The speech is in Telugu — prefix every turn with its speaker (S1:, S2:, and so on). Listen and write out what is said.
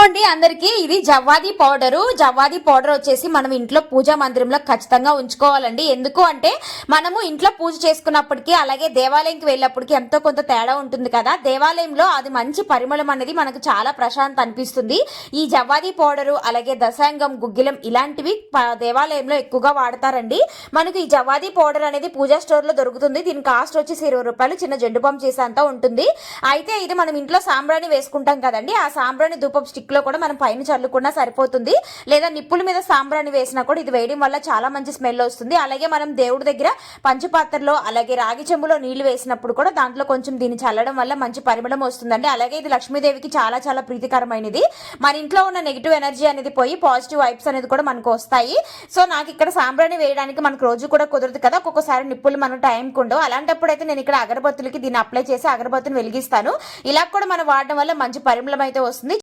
S1: అండి అందరికి ఇది జవ్వాది పౌడర్ వచ్చేసి మనం ఇంట్లో పూజా మందిరంలో ఖచ్చితంగా ఉంచుకోవాలండి. ఎందుకు అంటే మనము ఇంట్లో పూజ చేసుకున్నప్పటికీ అలాగే దేవాలయంకి వెళ్ళినప్పటికీ ఎంతో కొంత తేడా ఉంటుంది కదా. దేవాలయంలో అది మంచి పరిమళం అనేది మనకు చాలా ప్రశాంత అనిపిస్తుంది. ఈ జవ్వాది పౌడరు అలాగే దశాంగం గుగ్గిలం ఇలాంటివి దేవాలయంలో ఎక్కువగా వాడతారండి. మనకు ఈ జవ్వాది పౌడర్ అనేది పూజా స్టోర్ లో దొరుకుతుంది. దీని కాస్ట్ వచ్చేసి 20 రూపాయలు, చిన్న జెండు బాంబు చేసేంత ఉంటుంది. అయితే ఇది మనం ఇంట్లో సాంబ్రాణి వేసుకుంటాం కదండి, ఆ సాంబ్రాణి ధూపం స్టిక్ లో కూడా మనం పైన చల్లుకున్నా సరిపోతుంది. లేదా నిప్పుల మీద సాంబ్రాణి వేసినా కూడా ఇది వేయడం వల్ల చాలా మంచి స్మెల్ వస్తుంది. అలాగే మనం దేవుడి దగ్గర పంచపాత్రలో అలాగే రాగి చెంబులో నీళ్లు వేసినప్పుడు కూడా దాంట్లో కొంచెం దీన్ని చల్లడం వల్ల మంచి పరిమళం వస్తుందండి. అలాగే ఇది లక్ష్మీదేవికి చాలా చాలా ప్రీతికరమైనది. మన ఇంట్లో ఉన్న నెగిటివ్ ఎనర్జీ అనేది పోయి పాజిటివ్ వైబ్స్ అనేది కూడా మనకు వస్తాయి. సో నాకు ఇక్కడ సాంబ్రాణి వేయడానికి మనకు రోజు కూడా కుదరదు కదా, ఒక్కొక్కసారి నిప్పులు మన టైంకి ఉండవు. అలాంటప్పుడు అయితే నేను ఇక్కడ అగరబత్తులకి దీన్ని అప్లై చేసి అగరబత్తుని వెలిగిస్తాను. ఇలా కూడా మనం వాడడం వల్ల మంచి పరిమళం అయితే వస్తుంది.